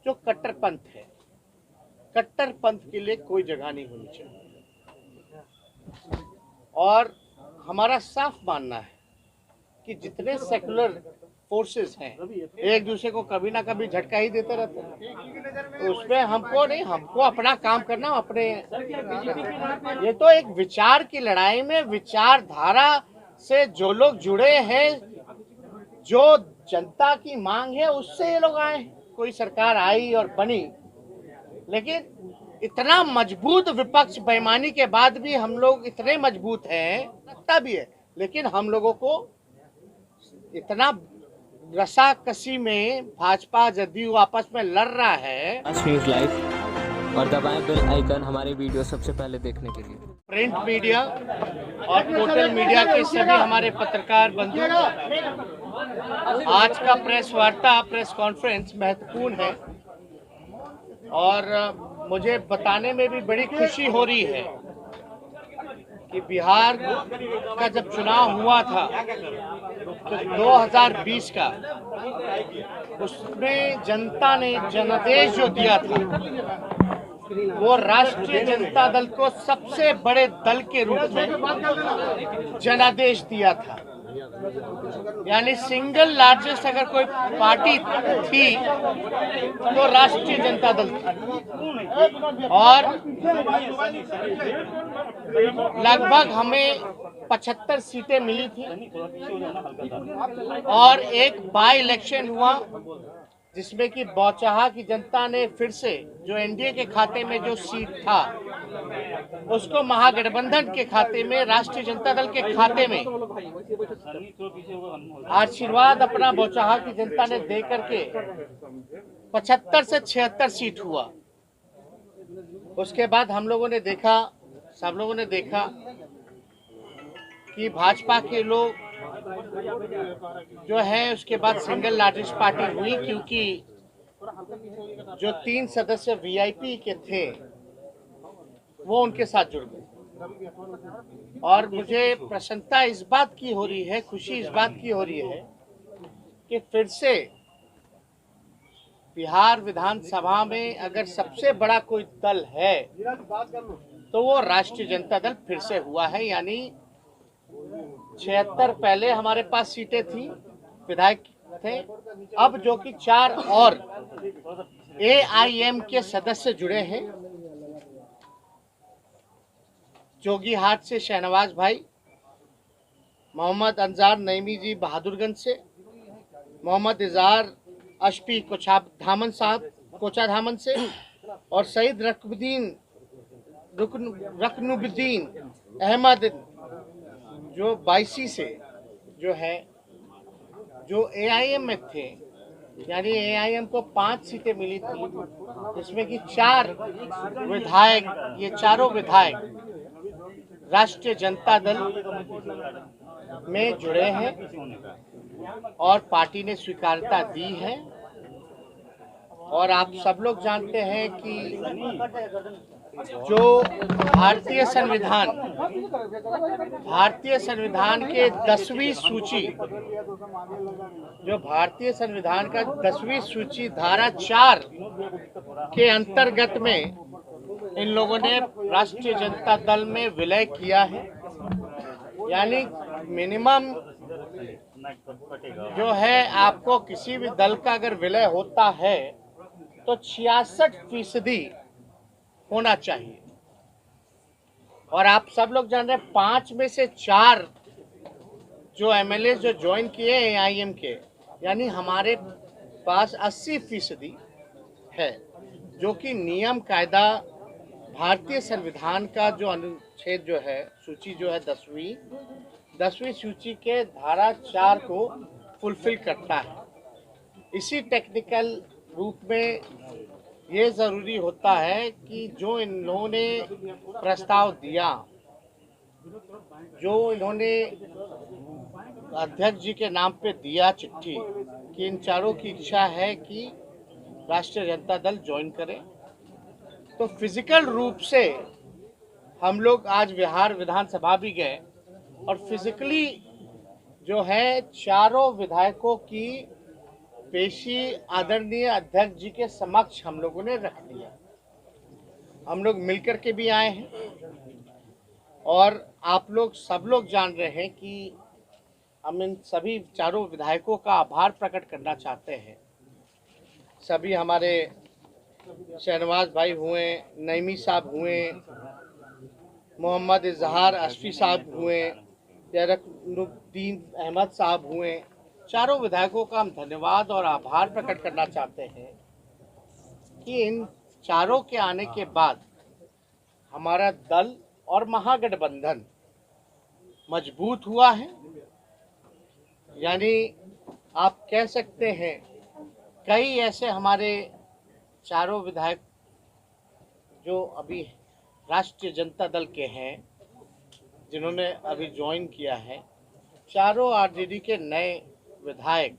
जो कट्टरपंथ है, कट्टरपंथ के लिए कोई जगह नहीं होनी चाहिए। और हमारा साफ मानना है कि जितने सेकुलर फोर्सेस हैं एक दूसरे को कभी ना कभी झटका ही देते रहते हैं, तो उसमें हमको नहीं, हमको अपना काम करना अपने। ये तो एक विचार की लड़ाई में विचारधारा से जो लोग जुड़े हैं, जो जनता की मांग है उससे ये लोग आए। कोई सरकार आई और बनी, लेकिन इतना मजबूत विपक्ष बेईमानी के बाद भी हम लोग इतने मजबूत हैं, लगता भी है, लेकिन हम लोगों को इतना रसाकसी में भाजपा जदयू आपस में लड़ रहा है। न्यूज़ लाइव और दबाएं बेल आइकन हमारे वीडियो सबसे पहले देखने के लिए। प्रिंट मीडिया और टोटल मीडिया के सभी हमारे पत्रकार बंधु, आज का प्रेस वार्ता, प्रेस कॉन्फ्रेंस महत्वपूर्ण है और मुझे बताने में भी बड़ी खुशी हो रही है कि बिहार का जब चुनाव हुआ था तो 2020 का, उसमें जनता ने जनादेश जो दिया था वो राष्ट्रीय जनता दल को सबसे बड़े दल के रूप में जनादेश दिया था। यानी सिंगल लार्जेस्ट अगर कोई पार्टी थी तो राष्ट्रीय जनता दल थी, और लगभग हमें 75 सीटें मिली थी और एक बाई इलेक्शन हुआ जिसमें कि बौचहा की जनता ने फिर से जो एनडीए के खाते में जो सीट था उसको महागठबंधन के खाते में, राष्ट्रीय जनता दल के खाते में आशीर्वाद अपना बौचहा की जनता ने दे करके 75 से 76 सीट हुआ। उसके बाद हम लोगों ने देखा, सब लोगों ने देखा कि भाजपा के लोग जो है उसके बाद सिंगल लार्जेस्ट पार्टी हुई, क्योंकि जो 3 सदस्य वीआईपी के थे वो उनके साथ जुड़ गए। और मुझे प्रसन्नता इस बात की हो रही है, खुशी इस बात की हो रही है कि फिर से बिहार विधानसभा में अगर सबसे बड़ा कोई दल है तो वो राष्ट्रीय जनता दल फिर से हुआ है। यानी 76 पहले हमारे पास सीटें थी, विधायक थे, अब जो कि 4 और एआईएम के सदस्य जुड़े हैं। जोगीहाट से शहनवाज भाई, मोहम्मद अंजार नईमी जी बहादुरगंज से, मोहम्मद इजार अशफी कोचाधामन साहब कोचाधामन से, और सईद रकनुद्दीन अहमद जो 22 से जो है, जो एआईएम में थे। यानी एआईएम को 5 सीटें मिली थी, जिसमें कि 4 विधायक, ये चारों विधायक राष्ट्रीय जनता दल में जुड़े हैं और पार्टी ने स्वीकार्यता दी है। और आप सब लोग जानते हैं कि जो भारतीय संविधान के 10वीं सूची, जो भारतीय संविधान का 10वीं सूची धारा 4 के अंतर्गत में इन लोगों ने राष्ट्रीय जनता दल में विलय किया है। यानी मिनिमम जो है, आपको किसी भी दल का अगर विलय होता है तो 66% होना चाहिए। और आप सब लोग जान रहे हैं 5 में से 4 जो एमएलए जो ज्वाइन किए एआईएम के, यानी हमारे पास 80% है, जो कि नियम कायदा भारतीय संविधान का जो अनुच्छेद जो है, सूची जो है 10वीं सूची के धारा 4 को फुलफिल करता है। इसी टेक्निकल रूप में ये ज़रूरी होता है कि जो इन्होंने प्रस्ताव दिया, जो इन्होंने अध्यक्ष जी के नाम पे दिया चिट्ठी, कि इन चारों की इच्छा है कि राष्ट्रीय जनता दल ज्वाइन करे, तो फिजिकल रूप से हम लोग आज बिहार विधानसभा भी गए और फिजिकली जो है चारों विधायकों की पेशी आदरणीय अध्यक्ष जी के समक्ष हम लोगों ने रख दिया। हम लोग मिलकर के भी आए हैं और आप लोग सब लोग जान रहे हैं कि हम इन सभी चारों विधायकों का आभार प्रकट करना चाहते हैं। सभी हमारे शहनवाज भाई हुए, नईमी साहब हुए, मोहम्मद इजहार अशफी साहब हुए, जरकनुद्दीन अहमद साहब हुए, चारों विधायकों का हम धन्यवाद और आभार प्रकट करना चाहते हैं कि इन चारों के आने के बाद हमारा दल और महागठबंधन मजबूत हुआ है। यानी आप कह सकते हैं कई ऐसे हमारे चारों विधायक जो अभी राष्ट्रीय जनता दल के हैं, जिन्होंने अभी ज्वाइन किया है, चारों आरजेडी के नए विधायक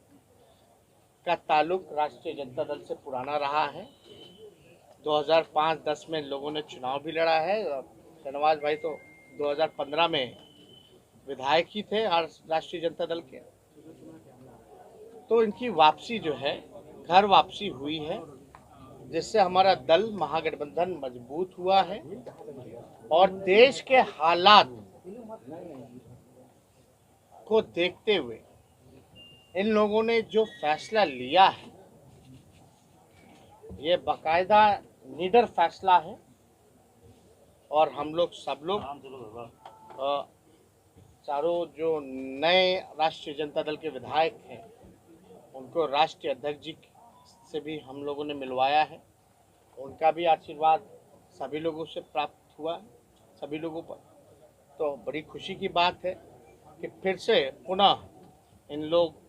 का ताल्लुक राष्ट्रीय जनता दल से पुराना रहा है। 2005-10 में लोगों ने चुनाव भी लड़ा है। शहनवाज भाई तो 2015 में विधायक ही थे राष्ट्रीय जनता दल के। तो इनकी वापसी जो है, घर वापसी हुई है, जिससे हमारा दल महागठबंधन मजबूत हुआ है और देश के हालात को देखते हुए इन लोगों ने जो फैसला लिया है, ये बाकायदा लीडर फैसला है और हम लोग सब लोग चारों जो नए राष्ट्रीय जनता दल के विधायक हैं, उनको राष्ट्रीय अध्यक्ष जी से भी हम लोगों ने मिलवाया है। उनका भी आशीर्वाद सभी लोगों से प्राप्त हुआ, सभी लोगों पर। तो बड़ी खुशी की बात है कि फिर से पुनः इन लोग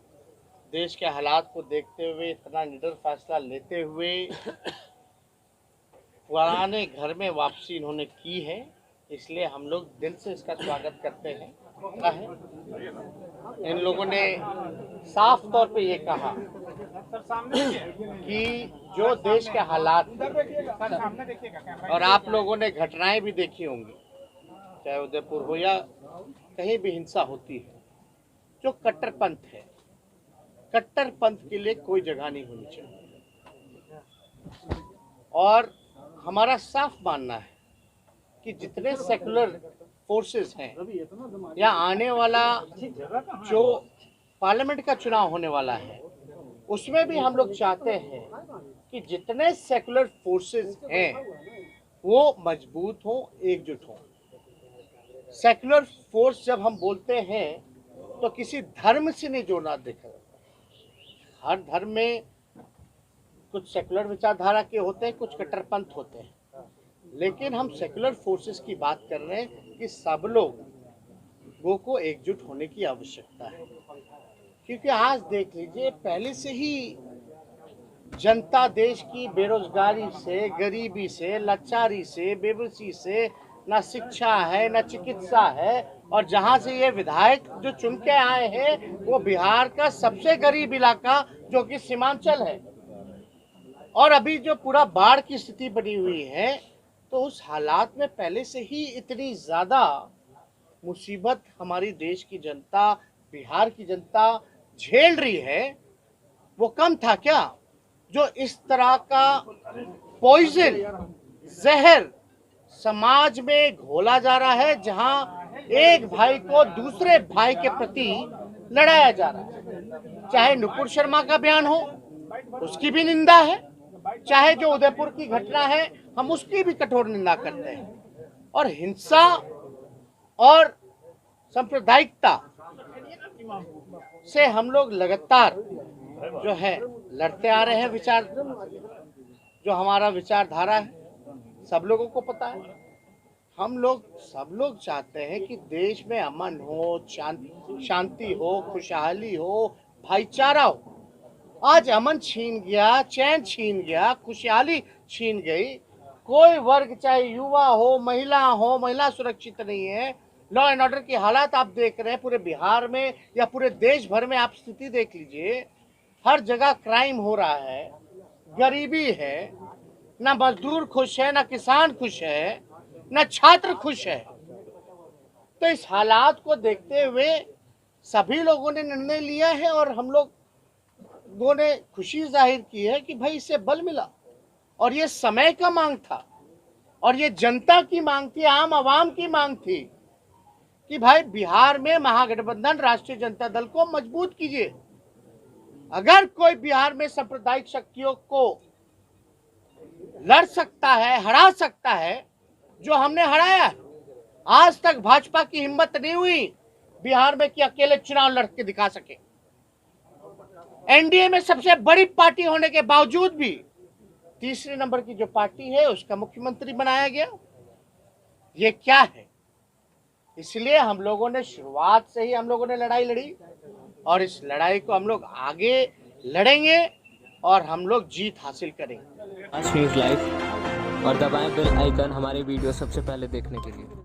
देश के हालात को देखते हुए इतना निडर फैसला लेते हुए पुराने घर में वापसी इन्होंने की है। इसलिए हम लोग दिल से इसका स्वागत करते हैं। इन लोगों ने साफ तौर पे ये कहा कि जो देश के हालात, और आप लोगों ने घटनाएं भी देखी होंगी, चाहे उदयपुर हो या कहीं भी हिंसा होती है, जो कट्टरपंथ है, कट्टरपंथ के लिए कोई जगह नहीं होनी चाहिए। और हमारा साफ मानना है कि जितने सेकुलर फोर्सेस हैं या आने वाला जो पार्लियामेंट का चुनाव होने वाला है, उसमें भी हम लोग चाहते हैं कि जितने सेकुलर फोर्सेस हैं वो मजबूत हों, एकजुट हों। सेकुलर फोर्स जब हम बोलते हैं तो किसी धर्म से नहीं जोड़ना देखा जाता। हर धर्म में कुछ सेकुलर विचारधारा के होते हैं, कुछ कट्टरपंथ होते हैं, लेकिन हम सेकुलर फोर्सेस की बात कर रहे हैं कि सब लोगों को एकजुट होने की आवश्यकता है। क्योंकि आज देख लीजिए, पहले से ही जनता देश की बेरोजगारी से, गरीबी से, लाचारी से, बेबसी से, ना शिक्षा है, ना चिकित्सा है, और जहां से ये विधायक जो चुन के आए हैं वो बिहार का सबसे गरीब इलाका जो कि सीमांचल है, और अभी जो पूरा बाढ़ की स्थिति बनी हुई है, तो उस हालात में पहले से ही इतनी ज्यादा मुसीबत हमारी देश की जनता, बिहार की जनता झेल रही है। वो कम था क्या जो इस तरह का पॉइजन, जहर समाज में घोला जा रहा है, जहां एक भाई को दूसरे भाई के प्रति लड़ाया जा रहा है। चाहे नुपुर शर्मा का बयान हो, उसकी भी निंदा है, चाहे जो उदयपुर की घटना है, हम उसकी भी कठोर निंदा करते हैं। और हिंसा और सांप्रदायिकता से हम लोग लगातार जो है लड़ते आ रहे हैं। विचार जो हमारा विचारधारा है, सब लोगों को पता है। हम लोग सब लोग चाहते हैं कि देश में अमन हो, शांति हो, खुशहाली हो, भाईचारा हो। आज अमन छीन गया, चैन छीन गया, खुशहाली छीन गई। कोई वर्ग, चाहे युवा हो, महिला सुरक्षित नहीं है। लॉ एंड ऑर्डर की हालात आप देख रहे हैं पूरे बिहार में या पूरे देश भर में। आप स्थिति देख लीजिए, हर जगह क्राइम हो रहा है, गरीबी है, ना मजदूर खुश है, ना किसान खुश है, ना छात्र खुश है। तो इस हालात को देखते हुए सभी लोगों ने निर्णय लिया है और हम लोग लोगों ने खुशी जाहिर की है कि भाई इससे बल मिला, और ये समय का मांग था, और ये जनता की मांग थी, आम आवाम की मांग थी कि भाई बिहार में महागठबंधन राष्ट्रीय जनता दल को मजबूत कीजिए। अगर कोई बिहार में सांप्रदायिक शक्तियों को लड़ सकता है, हरा सकता है, जो हमने हराया है। आज तक भाजपा की हिम्मत नहीं हुई बिहार में कि अकेले चुनाव लड़ के दिखा सके। एनडीए में सबसे बड़ी पार्टी होने के बावजूद भी तीसरे नंबर की जो पार्टी है उसका मुख्यमंत्री बनाया गया। ये क्या है? इसलिए हम लोगों ने शुरुआत से ही हम लोगों ने लड़ाई लड़ी, और इस लड़ाई को हम लोग आगे लड़ेंगे और हम लोग जीत हासिल करेंगे। आज न्यूज़ लाइव और दबाएं बेल आइकन हमारे वीडियो सबसे पहले देखने के लिए।